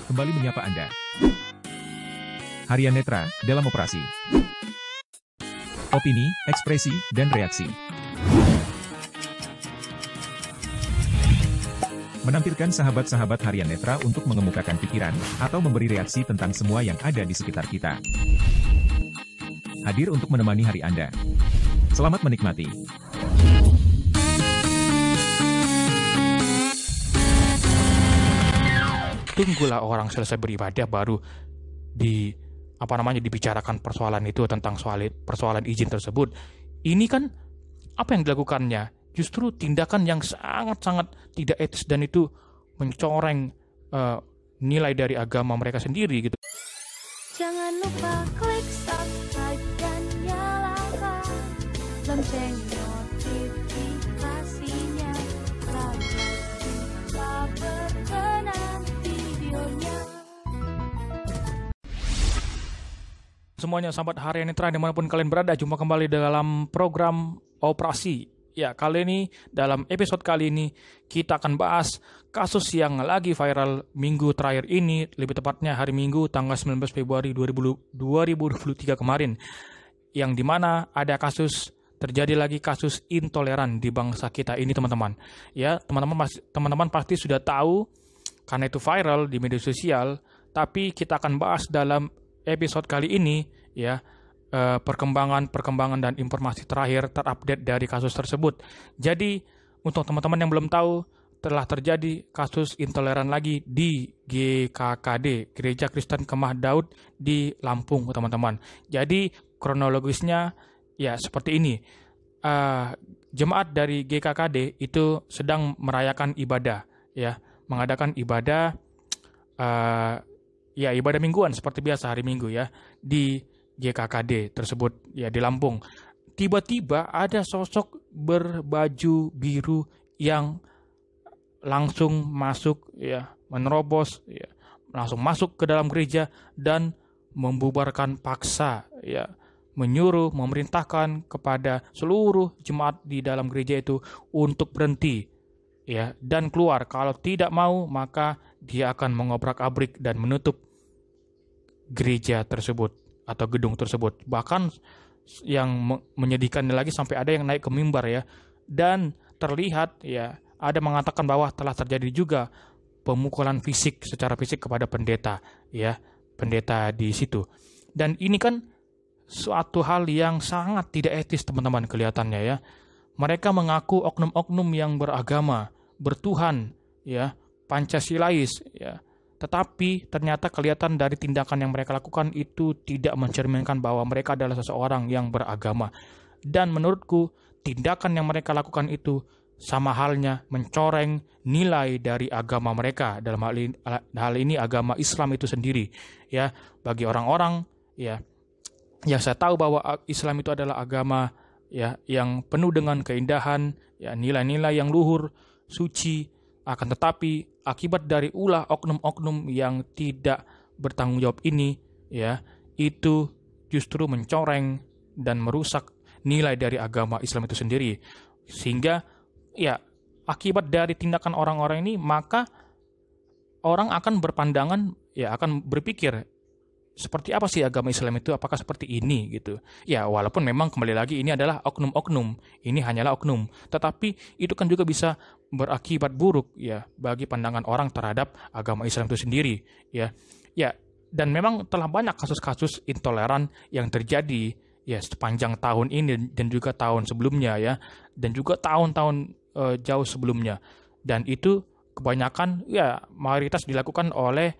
kembali menyapa Anda. Harian Netra, dalam operasi. Opini, ekspresi, dan reaksi. Menampilkan sahabat-sahabat Harian Netra untuk mengemukakan pikiran, atau memberi reaksi tentang semua yang ada di sekitar kita. Hadir untuk menemani hari Anda. Selamat menikmati. Tunggulah orang selesai beribadah baru dibicarakan persoalan itu tentang persoalan izin tersebut. Ini kan apa yang dilakukannya? Justru tindakan yang sangat-sangat tidak etis dan itu mencoreng nilai dari agama mereka sendiri gitu. Jangan lupa klik subscribe dan nyalakan lonceng notifikasinya. Lalu kita berkenan videonya. Semuanya sahabat Harian Netra dimanapun kalian berada, jumpa kembali dalam program Operasi. Ya, kali ini, dalam episode kali ini, kita akan bahas kasus yang lagi viral minggu terakhir ini, lebih tepatnya hari Minggu, tanggal 19 Februari 2023 kemarin, yang dimana ada terjadi lagi kasus intoleran di bangsa kita ini, teman-teman. Ya, teman-teman pasti sudah tahu, karena itu viral di media sosial, tapi kita akan bahas dalam episode kali ini, ya, perkembangan dan informasi terakhir terupdate dari kasus tersebut. Jadi, untuk teman-teman yang belum tahu, telah terjadi kasus intoleran lagi di GKKD, Gereja Kristen Kemah Daud di Lampung, teman-teman. Jadi, kronologisnya ya seperti ini. Jemaat dari GKKD itu sedang merayakan ibadah, ya, mengadakan ibadah ibadah mingguan seperti biasa hari Minggu, ya, di GKKD tersebut, ya, di Lampung. Tiba-tiba ada sosok berbaju biru yang langsung masuk, ya, menerobos, ya, langsung masuk ke dalam gereja dan membubarkan paksa, ya, memerintahkan kepada seluruh jemaat di dalam gereja itu untuk berhenti, ya, dan keluar. Kalau tidak mau, maka dia akan mengobrak-abrik dan menutup gereja tersebut atau gedung tersebut. Bahkan yang menyedihkan lagi, sampai ada yang naik ke mimbar, ya, dan terlihat, ya, ada mengatakan bahwa telah terjadi juga pemukulan secara fisik kepada pendeta, ya, pendeta di situ. Dan ini kan suatu hal yang sangat tidak etis, teman-teman, kelihatannya, ya. Mereka mengaku oknum-oknum yang beragama, bertuhan, ya, Pancasilais, ya. Tetapi ternyata kelihatan dari tindakan yang mereka lakukan itu tidak mencerminkan bahwa mereka adalah seseorang yang beragama. Dan menurutku, tindakan yang mereka lakukan itu sama halnya mencoreng nilai dari agama mereka. Dalam hal ini agama Islam itu sendiri. Ya, bagi orang-orang, ya, yang saya tahu bahwa Islam itu adalah agama, ya, yang penuh dengan keindahan, ya, nilai-nilai yang luhur, suci. Akan tetapi akibat dari ulah oknum-oknum yang tidak bertanggung jawab ini, ya, itu justru mencoreng dan merusak nilai dari agama Islam itu sendiri. Sehingga, ya, akibat dari tindakan orang-orang ini, maka orang akan berpandangan, ya, akan berpikir, seperti apa sih agama Islam itu? Apakah seperti ini gitu? Ya, walaupun memang kembali lagi ini adalah oknum-oknum, ini hanyalah oknum, tetapi itu kan juga bisa berakibat buruk, ya, bagi pandangan orang terhadap agama Islam itu sendiri, ya. Ya, dan memang telah banyak kasus-kasus intoleran yang terjadi, ya, sepanjang tahun ini dan juga tahun sebelumnya, ya, dan juga tahun-tahun jauh sebelumnya. Dan itu kebanyakan, ya, mayoritas dilakukan oleh,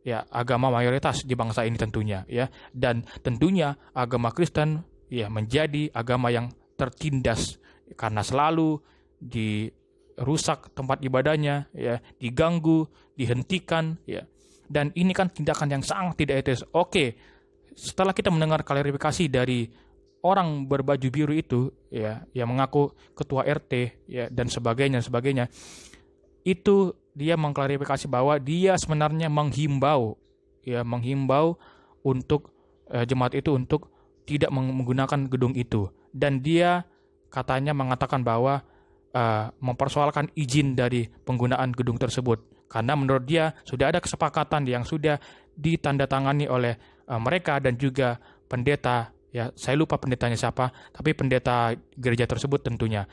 ya, agama mayoritas di bangsa ini tentunya, ya. Dan tentunya agama Kristen, ya, menjadi agama yang tertindas karena selalu dirusak tempat ibadahnya, ya, diganggu, dihentikan, ya. Dan ini kan tindakan yang sangat tidak etis. Oke, setelah kita mendengar klarifikasi dari orang berbaju biru itu, ya, yang mengaku ketua RT, ya, dan sebagainya, itu dia mengklarifikasi bahwa dia sebenarnya menghimbau untuk jemaat itu untuk tidak menggunakan gedung itu. Dan dia katanya mengatakan bahwa mempersoalkan izin dari penggunaan gedung tersebut. Karena menurut dia sudah ada kesepakatan yang sudah ditandatangani oleh mereka dan juga pendeta, ya saya lupa pendetanya siapa, tapi pendeta gereja tersebut tentunya.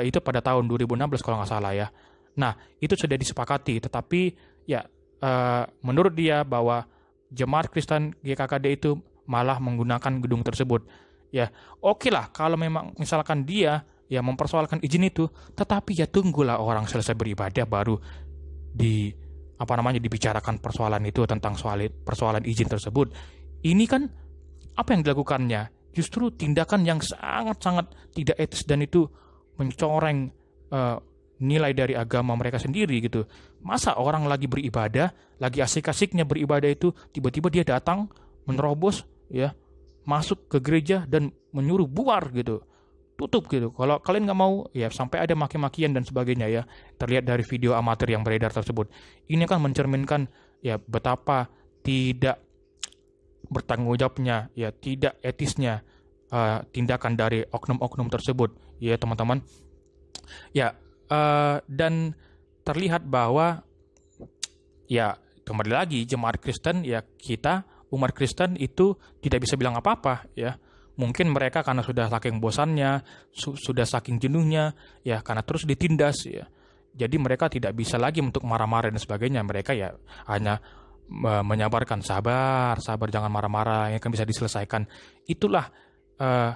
Itu pada tahun 2016 kalau nggak salah ya. Nah, itu sudah disepakati, tetapi ya menurut dia bahwa jemaat Kristen GKKD itu malah menggunakan gedung tersebut. Ya, oke lah kalau memang misalkan dia ya mempersoalkan izin itu, tetapi ya tunggulah orang selesai beribadah baru dibicarakan persoalan itu tentang persoalan izin tersebut. Ini kan apa yang dilakukannya? Justru tindakan yang sangat-sangat tidak etis dan itu mencoreng nilai dari agama mereka sendiri gitu. Masa orang lagi beribadah, lagi asik-asiknya beribadah itu tiba-tiba dia datang menerobos ya, masuk ke gereja dan menyuruh bubar gitu. Tutup gitu. Kalau kalian nggak mau, ya sampai ada maki-makian dan sebagainya ya. Terlihat dari video amatir yang beredar tersebut. Ini kan mencerminkan ya betapa tidak bertanggung jawabnya, ya tidak etisnya tindakan dari oknum-oknum tersebut, ya teman-teman. Ya dan terlihat bahwa ya kembali lagi jemaat Kristen ya kita umat Kristen itu tidak bisa bilang apa-apa ya. Mungkin mereka karena sudah saking bosannya, sudah saking jenuhnya, ya karena terus ditindas, ya. Jadi mereka tidak bisa lagi untuk marah-marah dan sebagainya. Mereka ya hanya menyabarkan, sabar, jangan marah-marah, yang kan bisa diselesaikan. Itulah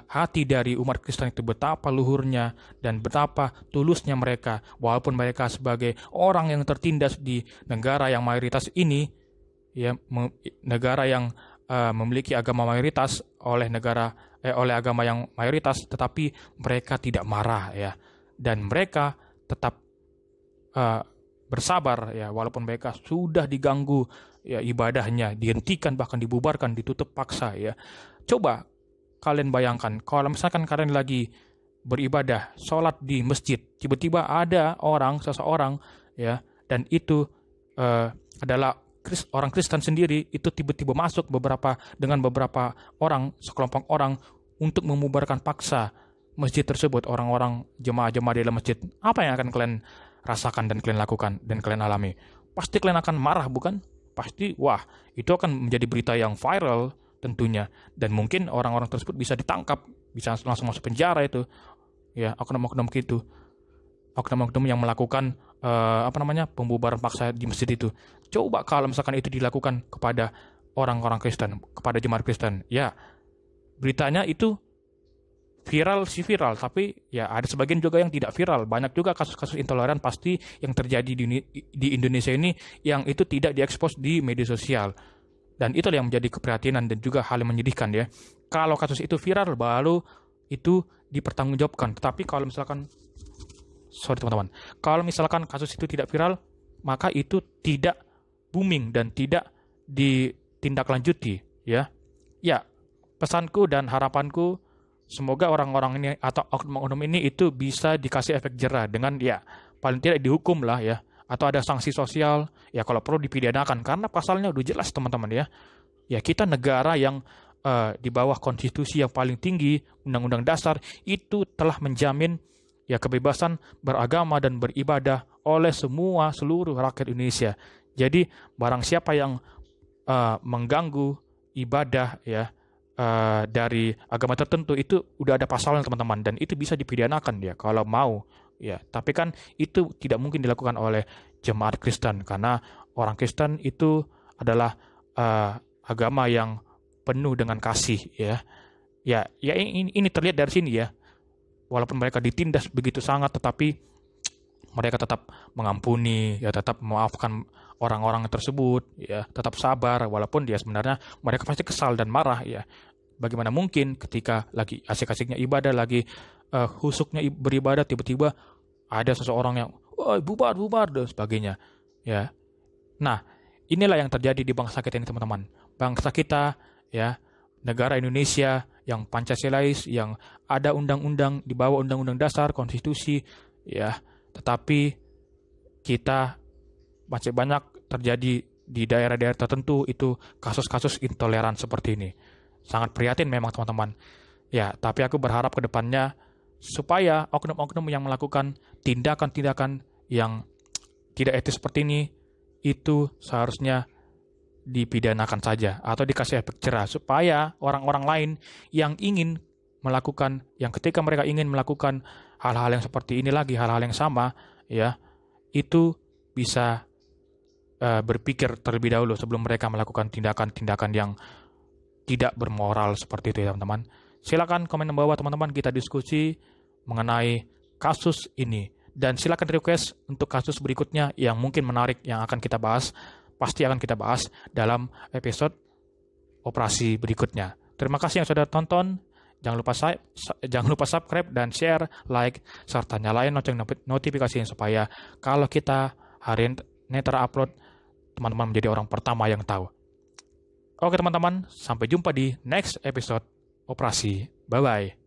hati dari umat Kristen itu, betapa luhurnya dan betapa tulusnya mereka. Walaupun mereka sebagai orang yang tertindas di negara yang mayoritas ini, ya negara yang memiliki agama mayoritas oleh agama yang mayoritas, tetapi mereka tidak marah ya, dan mereka tetap bersabar ya, walaupun mereka sudah diganggu ya ibadahnya, dihentikan bahkan dibubarkan, ditutup paksa ya. Coba kalian bayangkan kalau misalkan kalian lagi beribadah, sholat di masjid, tiba-tiba ada seseorang ya, dan itu adalah orang Kristen sendiri, itu tiba-tiba masuk dengan beberapa orang, sekelompok orang untuk membubarkan paksa masjid tersebut, orang-orang jemaah-jemaah di dalam masjid. Apa yang akan kalian rasakan dan kalian lakukan dan kalian alami? Pasti kalian akan marah, bukan? Pasti, wah, itu akan menjadi berita yang viral tentunya, dan mungkin orang-orang tersebut bisa ditangkap, bisa langsung masuk penjara itu. Ya, oknum-oknum gitu. Oknum-oknum yang melakukan pembubaran paksa di masjid itu. Coba kalau misalkan itu dilakukan kepada orang-orang Kristen, kepada jemaat Kristen, ya beritanya itu viral, tapi ya ada sebagian juga yang tidak viral. Banyak juga kasus-kasus intoleran pasti yang terjadi di Indonesia ini yang itu tidak diekspos di media sosial. Dan itu yang menjadi keprihatinan dan juga hal yang menyedihkan ya. Kalau kasus itu viral baru itu dipertanggungjawabkan. Tetapi kalau misalkan kalau misalkan kasus itu tidak viral, maka itu tidak booming dan tidak ditindaklanjuti ya. Ya, pesanku dan harapanku semoga orang-orang ini atau oknum-oknum ini itu bisa dikasih efek jerah dengan ya paling tidak dihukum lah ya, atau ada sanksi sosial ya, kalau perlu dipidanakan karena pasalnya udah jelas teman-teman ya. Ya kita negara yang di bawah konstitusi yang paling tinggi, Undang-Undang Dasar itu telah menjamin ya kebebasan beragama dan beribadah oleh seluruh rakyat Indonesia. Jadi barang siapa yang mengganggu ibadah ya dari agama tertentu itu udah ada pasalnya teman-teman, dan itu bisa dipidanakan dia kalau mau ya. Tapi kan itu tidak mungkin dilakukan oleh jemaat Kristen karena orang Kristen itu adalah agama yang penuh dengan kasih ya. Ya ini terlihat dari sini ya. Walaupun mereka ditindas begitu sangat, tetapi mereka tetap mengampuni, ya tetap memaafkan orang-orang tersebut, ya tetap sabar, walaupun dia sebenarnya mereka pasti kesal dan marah, ya. Bagaimana mungkin ketika lagi asik-asiknya ibadah, lagi husuknya beribadah, tiba-tiba ada seseorang yang, bubar, dan sebagainya, ya. Nah, inilah yang terjadi di bangsa kita ini, teman-teman. Bangsa kita, ya, negara Indonesia yang Pancasilais, yang ada undang-undang di bawah undang-undang dasar, konstitusi, ya, tetapi kita masih banyak terjadi di daerah-daerah tertentu itu kasus-kasus intoleran seperti ini. Sangat prihatin memang teman-teman. Ya, tapi aku berharap ke depannya supaya oknum-oknum yang melakukan tindakan-tindakan yang tidak etis seperti ini, itu seharusnya dipidanakan saja atau dikasih efek jerah supaya orang-orang lain yang ingin melakukan, yang ketika mereka ingin melakukan hal-hal yang seperti ini lagi, hal-hal yang sama, ya, itu bisa berpikir terlebih dahulu sebelum mereka melakukan tindakan-tindakan yang tidak bermoral seperti itu ya teman-teman. Silakan komen di bawah teman-teman, kita diskusi mengenai kasus ini. Dan silakan request untuk kasus berikutnya yang mungkin menarik yang akan kita bahas. Pasti akan kita bahas dalam episode operasi berikutnya. Terima kasih yang sudah tonton. Jangan lupa subscribe dan share, like, serta nyalain lonceng notifikasinya supaya kalau kita harian Netra upload, teman-teman menjadi orang pertama yang tahu. Oke teman-teman, sampai jumpa di next episode operasi. Bye-bye.